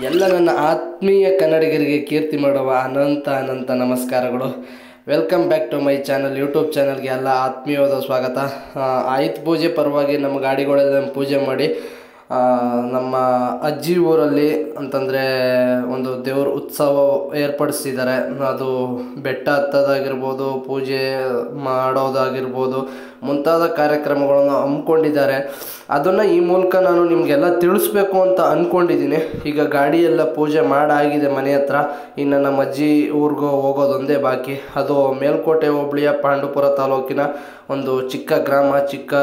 ಎಲ್ಲ ನನ್ನ ಆತ್ಮೀಯ ಕನ್ನಡಿಗರಿಗೆ ಕೀರ್ತಿ ಮಾಡುವ ಅನಂತ ನಮಸ್ಕಾರಗಳು. Welcome back to my channel. YouTube ಚಾನಲ್ಗೆ ಎಲ್ಲ ಆತ್ಮೀಯವಾದ ಸ್ವಾಗತ. ಆಯುಧ ಪೂಜೆ ಪರವಾಗಿ ನಮ್ಮ ಗಾಡಿಗಳೆಲ್ಲ ಪೂಜೆ ಮಾಡಿ ನಮ್ಮ ಅಜ್ಜಿ ಊರಲ್ಲಿ ಅಂತಂದರೆ ಒಂದು ದೇವ್ರ ಉತ್ಸವ ಏರ್ಪಡಿಸಿದ್ದಾರೆ. ಅದು ಬೆಟ್ಟ ಹತ್ತೋದಾಗಿರ್ಬೋದು, ಪೂಜೆ ಮಾಡೋದಾಗಿರ್ಬೋದು, ಮುಂತಾದ ಕಾರ್ಯಕ್ರಮಗಳನ್ನು ಹಮ್ಮಿಕೊಂಡಿದ್ದಾರೆ. ಅದನ್ನು ಈ ಮೂಲಕ ನಾನು ನಿಮಗೆಲ್ಲ ತಿಳಿಸ್ಬೇಕು ಅಂತ ಅಂದ್ಕೊಂಡಿದ್ದೀನಿ. ಈಗ ಗಾಡಿಯೆಲ್ಲ ಪೂಜೆ ಮಾಡಾಗಿದೆ ಮನೆ ಹತ್ರ. ಇನ್ನು ನಮ್ಮ ಅಜ್ಜಿ ಊರಿಗೂ ಹೋಗೋದೊಂದೇ ಬಾಕಿ. ಅದು ಮೇಲ್ಕೋಟೆ ಹೋಬಳಿಯ ಪಾಂಡುಪುರ ತಾಲೂಕಿನ ಒಂದು ಚಿಕ್ಕ ಗ್ರಾಮ, ಚಿಕ್ಕ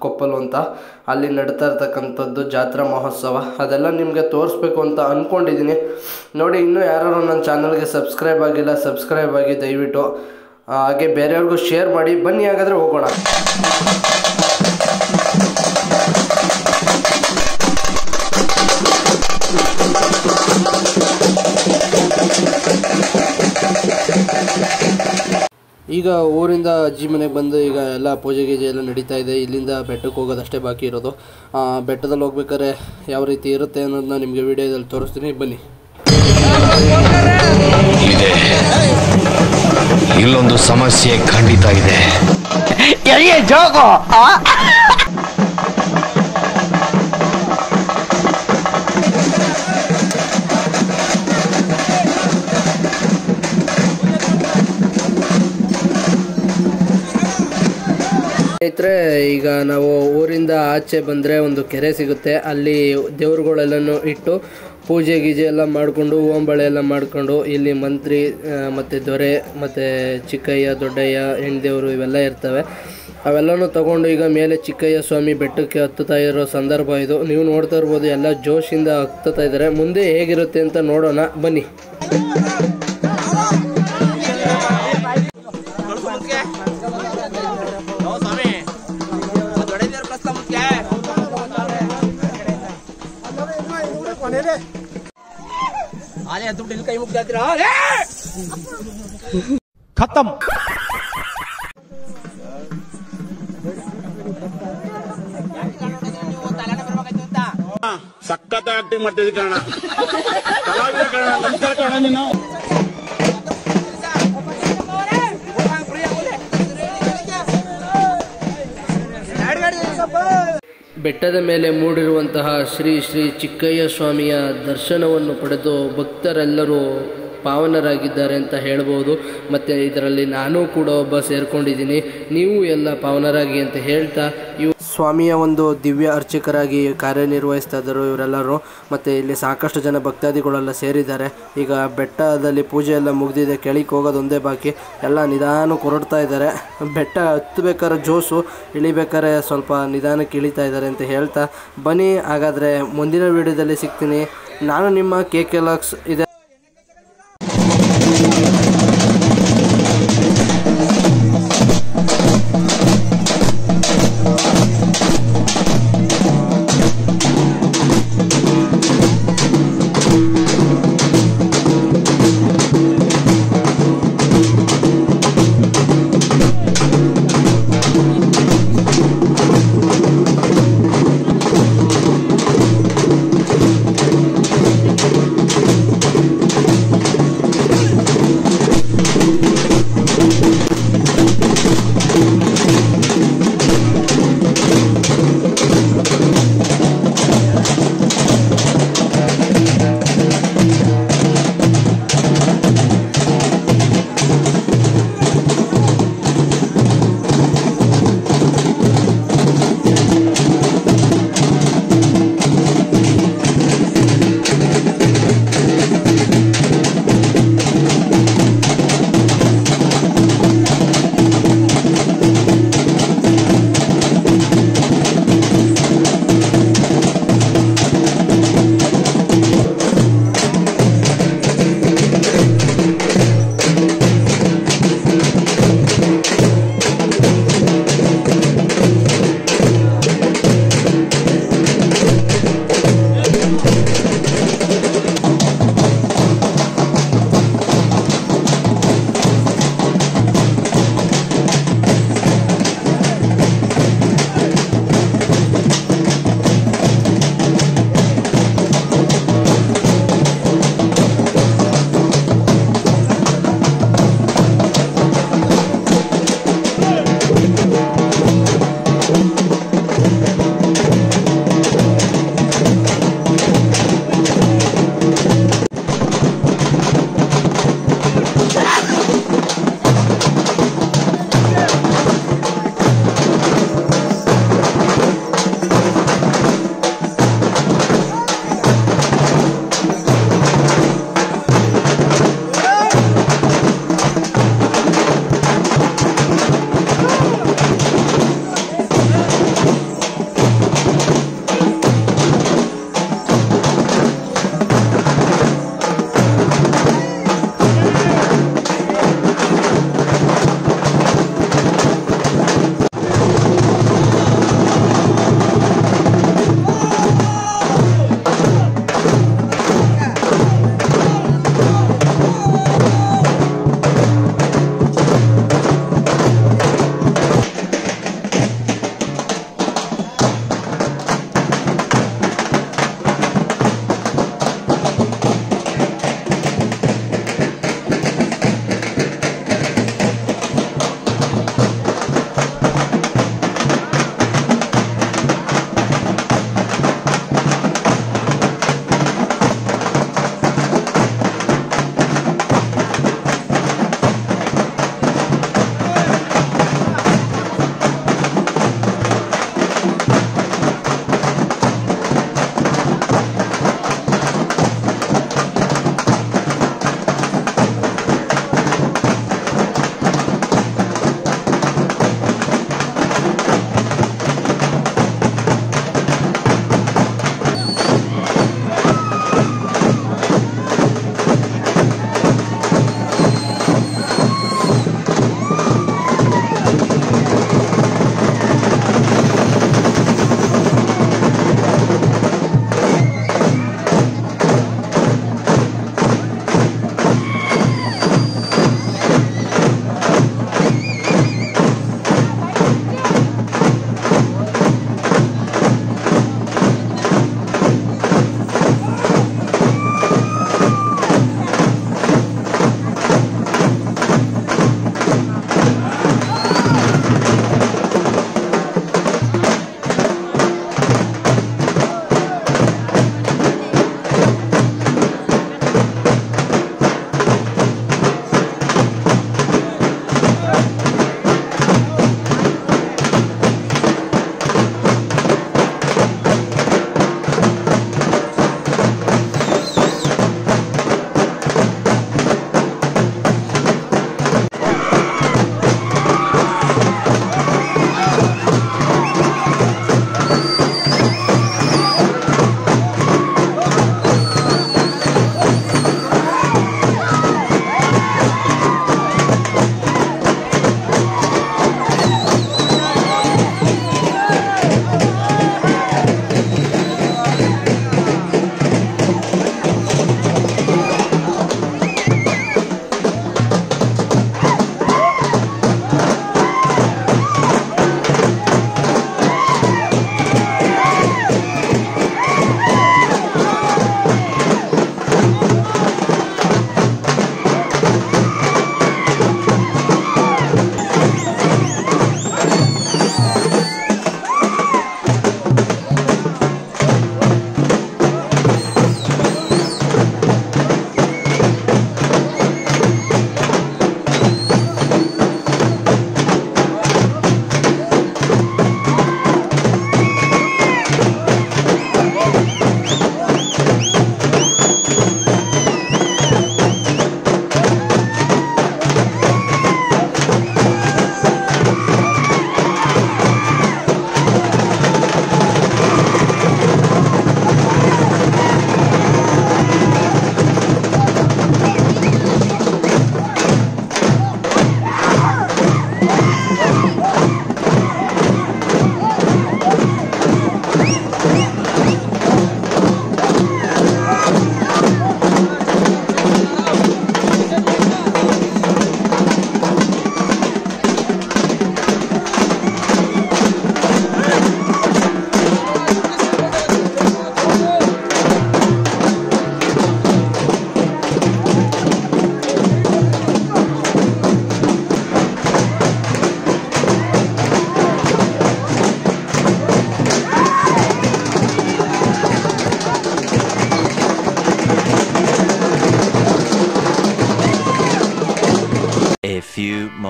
ಕೊಪ್ಪಲು ಅಂತ. ಅಲ್ಲಿ ನಡೀತಾ ಇರ್ತಕ್ಕಂಥದ್ದು ಜಾತ್ರಾ ಮಹೋತ್ಸವ. ಅದೆಲ್ಲ ನಿಮಗೆ ತೋರಿಸ್ಬೇಕು ಅಂತ ಅಂದ್ಕೊಂಡಿದ್ದೀನಿ. ನೋಡಿ, ಇನ್ನೂ ಯಾರು ನನ್ನ ಚಾನಲ್ಗೆ ಸಬ್ಸ್ಕ್ರೈಬ್ ಆಗಿಲ್ಲ, ಸಬ್ಸ್ಕ್ರೈಬ್ ಆಗಿ ದಯವಿಟ್ಟು. ಹಾಗೆ ಬೇರೆಯವ್ರಿಗೂ ಶೇರ್ ಮಾಡಿ. ಬನ್ನಿ ಹಾಗಾದರೆ ಹೋಗೋಣ. ಈಗ ಊರಿಂದ ಅಜ್ಜಿ ಮನೆಗೆ ಬಂದು ಈಗ ಎಲ್ಲ ಪೂಜೆ ಗೀಜೆ ಎಲ್ಲ ನಡೀತಾ ಇದೆ. ಇಲ್ಲಿಂದ ಬೆಟ್ಟಕ್ಕೆ ಹೋಗೋದಷ್ಟೇ ಬಾಕಿ ಇರೋದು. ಬೆಟ್ಟದಲ್ಲಿ ಹೋಗ್ಬೇಕಾದ್ರೆ ಯಾವ ರೀತಿ ಇರುತ್ತೆ ಅನ್ನೋದನ್ನ ನಿಮಗೆ ವಿಡಿಯೋದಲ್ಲಿ ತೋರಿಸ್ತೀನಿ, ಬನ್ನಿ. ಇಲ್ಲೊಂದು ಸಮಸ್ಯೆ ಖಂಡಿತ ಇದೆ. ಸ್ನೇಹಿತರೆ, ಈಗ ನಾವು ಊರಿಂದ ಆಚೆ ಬಂದರೆ ಒಂದು ಕೆರೆ ಸಿಗುತ್ತೆ. ಅಲ್ಲಿ ದೇವ್ರುಗಳೆಲ್ಲನೂ ಇಟ್ಟು ಪೂಜೆ ಗೀಜೆ ಎಲ್ಲ ಮಾಡಿಕೊಂಡು, ಓಂಬಳೆ ಎಲ್ಲ ಮಾಡಿಕೊಂಡು, ಇಲ್ಲಿ ಮಂತ್ರಿ ಮತ್ತು ದೊರೆ ಮತ್ತು ಚಿಕ್ಕಯ್ಯ, ದೊಡ್ಡಯ್ಯ, ಹೆಣ್ದೇವರು ಇವೆಲ್ಲ ಇರ್ತವೆ. ಅವೆಲ್ಲನೂ ತೊಗೊಂಡು ಈಗ ಮೇಲೆ ಚಿಕ್ಕಯ್ಯ ಸ್ವಾಮಿ ಬೆಟ್ಟಕ್ಕೆ ಹತ್ತುತ್ತಾ ಇರೋ ಸಂದರ್ಭ ಇದು. ನೀವು ನೋಡ್ತಾ ಇರ್ಬೋದು, ಎಲ್ಲ ಜೋಶಿಂದ ಹತ್ತುತ್ತಾ ಇದ್ದಾರೆ. ಮುಂದೆ ಹೇಗಿರುತ್ತೆ ಅಂತ ನೋಡೋಣ, ಬನ್ನಿ. खत्म. ಸಖತ್ ಆಕ್ಟಿಂಗ್ ಮಾಡ್ತಿದ್ದೆ ಕಾರಣ ಕಲಾವಿದ ಕಾರಣ ನಮಸ್ಕಾರ ಕಾರಣ ನೀನು. ಬೆಟ್ಟದ ಮೇಲೆ ಮೂಡಿರುವಂತಹ ಶ್ರೀ ಶ್ರೀ ಚಿಕ್ಕಯ್ಯ ಸ್ವಾಮಿಯ ದರ್ಶನವನ್ನು ಪಡೆದು ಭಕ್ತರೆಲ್ಲರೂ ಪಾವನರಾಗಿದ್ದಾರೆ ಅಂತ ಹೇಳ್ಬೋದು. ಮತ್ತು ಇದರಲ್ಲಿ ನಾನು ಕೂಡ ಒಬ್ಬ ಸೇರ್ಕೊಂಡಿದ್ದೀನಿ. ನೀವು ಎಲ್ಲ ಪಾವನರಾಗಿ ಅಂತ ಹೇಳ್ತಾ, ಇವು ಸ್ವಾಮಿಯ ಒಂದು ದಿವ್ಯ ಅರ್ಚಕರಾಗಿ ಕಾರ್ಯನಿರ್ವಹಿಸ್ತಾ ಇದ್ದರು ಇವರೆಲ್ಲರೂ. ಮತ್ತು ಇಲ್ಲಿ ಸಾಕಷ್ಟು ಜನ ಭಕ್ತಾದಿಗಳೆಲ್ಲ ಸೇರಿದ್ದಾರೆ. ಈಗ ಬೆಟ್ಟದಲ್ಲಿ ಪೂಜೆ ಎಲ್ಲ ಮುಗಿದಿದೆ, ಕೆಳಗೆ ಹೋಗೋದೊಂದೇ ಬಾಕಿ. ಎಲ್ಲ ನಿಧಾನಕ್ಕೆ ಹೊರಡ್ತಾ ಇದ್ದಾರೆ. ಬೆಟ್ಟ ಹತ್ತಬೇಕಾದ್ರೆ ಜೋಸು, ಇಳಿಬೇಕಾದ್ರೆ ಸ್ವಲ್ಪ ನಿಧಾನಕ್ಕೆ ಇಳಿತಾ ಇದ್ದಾರೆ ಅಂತ ಹೇಳ್ತಾ, ಬನ್ನಿ ಹಾಗಾದರೆ ಮುಂದಿನ ವಿಡಿಯೋದಲ್ಲಿ ಸಿಗ್ತೀನಿ. ನಾನು ನಿಮ್ಮ KK Luxe ಇದೆ.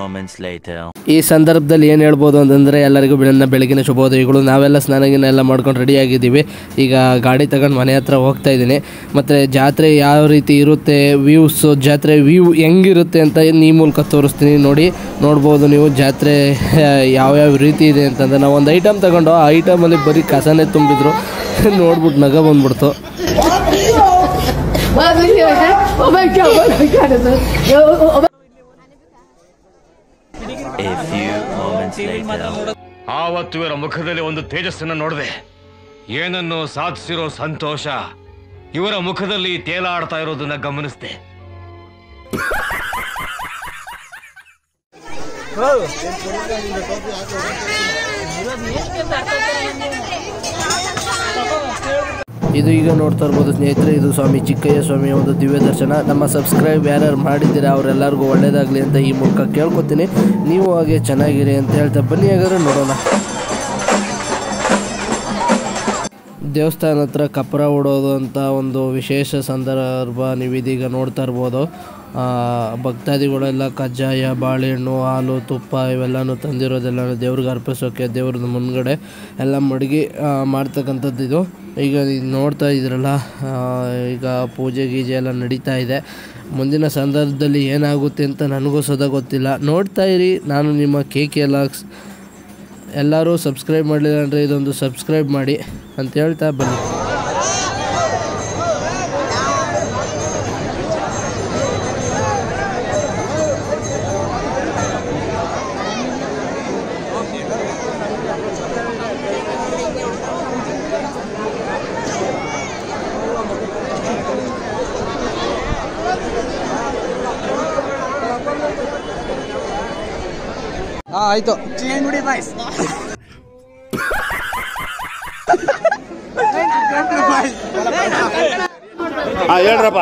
moments later. ಈ ಸಂದರ್ಭದಲ್ಲಿ ಏನು ಹೇಳ್ಬೋದು ಅಂತಂದರೆ ಎಲ್ಲರಿಗೂ ಬೆಳಗಿನ ಶುಭೋದಯಗಳು. ನಾವೆಲ್ಲ ಸ್ನಾನಗಿನ ಎಲ್ಲ ಮಾಡ್ಕೊಂಡು ರೆಡಿಯಾಗಿದ್ದೀವಿ. ಈಗ ಗಾಡಿ ತಗೊಂಡು ಮನೆ ಹತ್ರ ಹೋಗ್ತಾ ಇದ್ದೀನಿ. ಮತ್ತು ಜಾತ್ರೆ ಯಾವ ರೀತಿ ಇರುತ್ತೆ, ವ್ಯೂಸ್, ಜಾತ್ರೆ ವ್ಯೂ ಹೆಂಗಿರುತ್ತೆ ಅಂತ ಈ ಮೂಲಕ ತೋರಿಸ್ತೀನಿ. ನೋಡ್ಬೋದು ನೀವು ಜಾತ್ರೆ ಯಾವ್ಯಾವ ರೀತಿ ಇದೆ ಅಂತಂದರೆ ನಾವು ಒಂದು ಐಟಮ್ ತಗೊಂಡು ಆ ಐಟಮಲ್ಲಿ ಬರೀ ಕಸನೇ ತುಂಬಿದ್ರು. ನೋಡ್ಬಿಟ್ಟು ನಗ ಬಂದ್ಬಿಡ್ತು. A few moments later. ಆವತ್ತು ಇವರ ಮುಖದಲ್ಲಿ ಒಂದು ತೇಜಸ್ಸನ್ನು ನೋಡಿದೆ. ಏನನ್ನು ಸಾಧಿಸಿರೋ ಸಂತೋಷ ಇವರ ಮುಖದಲ್ಲಿ ತೇಲಾಡ್ತಾ ಇರೋದನ್ನ ಗಮನಿಸಿದೆ. ಇದು ಈಗ ನೋಡ್ತಾ ಇರ್ಬೋದು ಸ್ನೇಹಿತರೆ, ಇದು ಸ್ವಾಮಿ ಚಿಕ್ಕಯ್ಯ ಸ್ವಾಮಿಯ ಒಂದು ದಿವ್ಯ ದರ್ಶನ. ನಮ್ಮ ಸಬ್ಸ್ಕ್ರೈಬ್ ಯಾರ್ಯಾರು ಮಾಡಿದ್ದೀರಾ ಅವರೆಲ್ಲರಿಗೂ ಒಳ್ಳೆಯದಾಗಲಿ ಅಂತ ಈ ಮೂಲಕ ಕೇಳ್ಕೊತೀನಿ. ನೀವು ಹಾಗೆ ಚೆನ್ನಾಗಿರಿ ಅಂತ ಹೇಳ್ತಾ ಬನ್ನಿ ಹಾಗಾದ್ರೆ ನೋಡೋಣ. ದೇವಸ್ಥಾನ ಹತ್ರ ಕಪ್ಪರ ಹೊಡೋದು ಅಂತ ಒಂದು ವಿಶೇಷ ಸಂದರ್ಭ ನೀವಿದೀಗ ನೋಡ್ತಾ ಇರ್ಬೋದು. ಭಕ್ತಾದಿಗಳೆಲ್ಲ ಕಜ್ಜಾಯ, ಬಾಳೆಹಣ್ಣು, ಹಾಲು, ತುಪ್ಪ ಇವೆಲ್ಲನೂ ತಂದಿರೋದೆಲ್ಲ ದೇವ್ರಿಗೆ ಅರ್ಪಿಸೋಕ್ಕೆ ದೇವ್ರದ್ದು ಮುನ್ಗಡೆ ಎಲ್ಲ ಮಡಗಿ ಮಾಡ್ತಕ್ಕಂಥದ್ದು ಇದು. ಈಗ ನೋಡ್ತಾ ಇದ್ರಲ್ಲ, ಈಗ ಪೂಜೆ ಗೀಜೆ ಎಲ್ಲ ನಡೀತಾ ಇದೆ. ಮುಂದಿನ ಸಂದರ್ಭದಲ್ಲಿ ಏನಾಗುತ್ತೆ ಅಂತ ನನಗೂ ಸದಾ ಗೊತ್ತಿಲ್ಲ. ನೋಡ್ತಾ ಇರಿ. ನಾನು ನಿಮ್ಮ KK Vlogs. ಎಲ್ಲರೂ ಸಬ್ಸ್ಕ್ರೈಬ್ ಮಾಡಲಿಲ್ಲ ಅಂದರೆ ಇದೊಂದು ಸಬ್ಸ್ಕ್ರೈಬ್ ಮಾಡಿ ಅಂತ ಹೇಳ್ತಾ ಬನ್ನಿ. ಆಯ್ತು. ಹೇಳ್ರಪ್ಪ.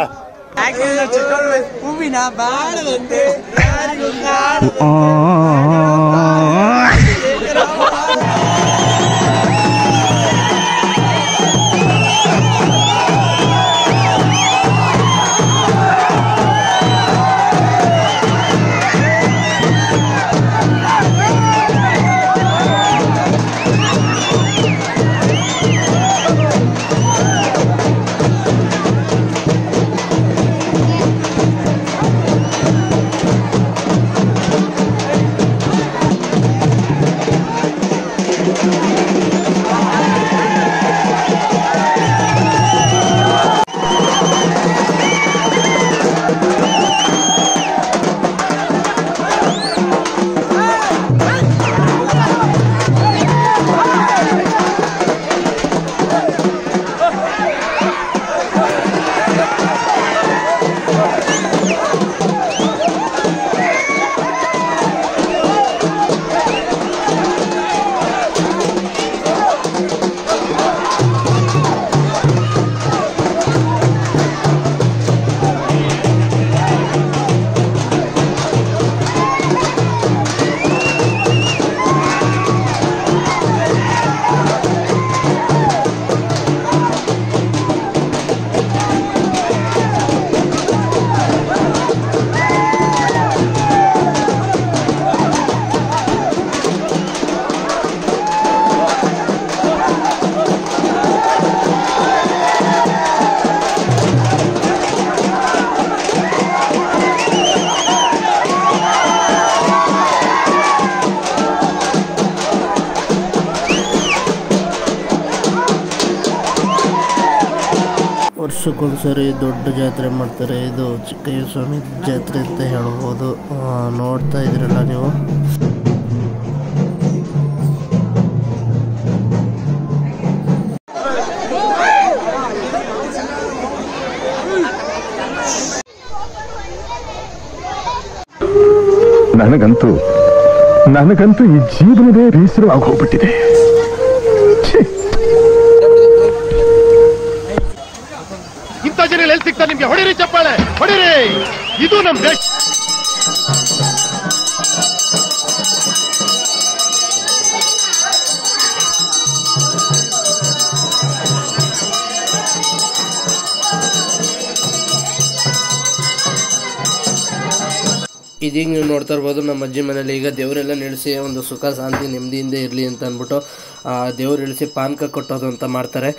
ಹೂವಿನ ಬಾಳದಂತೆ ವರ್ಷಕ್ಕೊಂದ್ಸರಿ ದೊಡ್ಡ ಜಾತ್ರೆ ಮಾಡ್ತಾರೆ. ಇದು ಚಿಕ್ಕಯ್ಯ ಸ್ವಾಮಿ ಜಾತ್ರೆ ಅಂತ ಹೇಳ್ಬೋದು. ನೋಡ್ತಾ ಇದ್ರಲ್ಲ ನೀವು. ನನಗಂತೂ ಈ ಜೀವನದೇ ಬೇಸರವಾಗಿ ಹೋಗ್ಬಿಟ್ಟಿದೆ. ಇಂಥ ಜನ ಎಲ್ಲಿ ಸಿಗ್ತಾರೆ ನಿಮ್ಗೆ? ಹೊಡಿರಿ ಚಪ್ಪಾಳೆ, ಹೊಡಿರಿ. ಇದು ನಮ್ ದೇಶ. ಇದೀಗ ನೀವು ನೋಡ್ತಾ ಇರ್ಬೋದು ನಮ್ಮ ಅಜ್ಜಿ ಮನೇಲಿ ಈಗ ದೇವರೆಲ್ಲ ನಿಲ್ಲಿಸಿ ಒಂದು ಸುಖ ಶಾಂತಿ ನೆಮ್ಮದಿಯಿಂದ ಇರಲಿ ಅಂತ ಅಂದ್ಬಿಟ್ಟು ದೇವ್ರು ಇಳಿಸಿ ಪಾನಕ ಕೊಟ್ಟೋದು ಅಂತ ಮಾಡ್ತಾರೆ.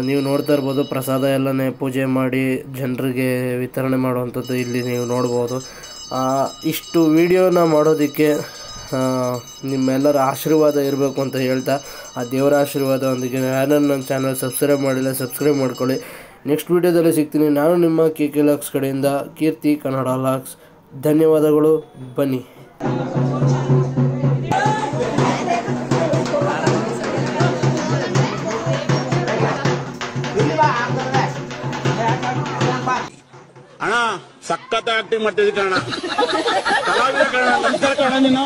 ನೀವು ನೋಡ್ತಾ ಇರ್ಬೋದು ಪ್ರಸಾದ ಎಲ್ಲನೇ ಪೂಜೆ ಮಾಡಿ ಜನರಿಗೆ ವಿತರಣೆ ಮಾಡುವಂಥದ್ದು ಇಲ್ಲಿ ನೀವು ನೋಡ್ಬೋದು. ಇಷ್ಟು ವಿಡಿಯೋನ ಮಾಡೋದಕ್ಕೆ ನಿಮ್ಮೆಲ್ಲರ ಆಶೀರ್ವಾದ ಇರಬೇಕು ಅಂತ ಹೇಳ್ತಾ ಆ ದೇವರ ಆಶೀರ್ವಾದದೊಂದಿಗೆ ಯಾರು ನನ್ನ ಚಾನಲ್ ಸಬ್ಸ್ಕ್ರೈಬ್ ಮಾಡಿಲ್ಲ ಸಬ್ಸ್ಕ್ರೈಬ್ ಮಾಡ್ಕೊಳ್ಳಿ. ನೆಕ್ಸ್ಟ್ ವಿಡಿಯೋದಲ್ಲಿ ಸಿಗ್ತೀನಿ. ನಾನು ನಿಮ್ಮ KK ಲಾಕ್ಸ್ ಕಡೆಯಿಂದ ಕೀರ್ತಿ ಕನ್ನಡ ಲಾಕ್ಸ್. ಧನ್ಯವಾದಗಳು. ಬನ್ನಿ. ಅಣ್ಣ ಸಖತ್ ಆಕ್ಟಿಂಗ್ ಮಾಡ್ತಿದ್ದಿ ಕಣ, ಕಲಾವಿದ ಕಣ, ನಂತರ ಕಣ ನೀನು.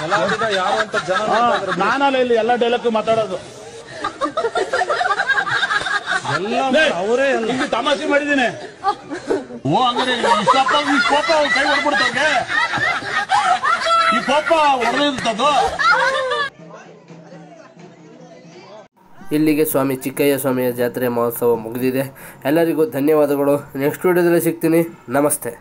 ಕಲಾವಿದ ಯಾರು ಅಂತ ಜನ ನಾನಲ್ಲ ಇಲ್ಲಿ ಎಲ್ಲ ಡೈಲಾಗ್ ಮಾತಾಡೋದು. ಅವರೇ ತಮಾಷೆ ಮಾಡಿದ್ದೀನಿ. ಓ ಹಂಗಾರೆ ಈ ಕೋಪ ಕೈ ಹೊಡ್ಬಿಡ್ತವ್ಗೆ, ಈ ಕೋಪ ಹೊಡೆದಿರ್ತದ್ದು. ಇಲ್ಲಿಗೆ ಸ್ವಾಮಿ ಚಿಕ್ಕಯ್ಯ ಸ್ವಾಮಿಯ ಜಾತ್ರೆ ಮಹೋತ್ಸವ ಮುಗಿದಿದೆ. ಎಲ್ಲರಿಗೂ ಧನ್ಯವಾದಗಳು. ನೆಕ್ಸ್ಟ್ ವಿಡಿಯೋದಲ್ಲಿ ಸಿಗ್ತೀನಿ. ನಮಸ್ತೆ.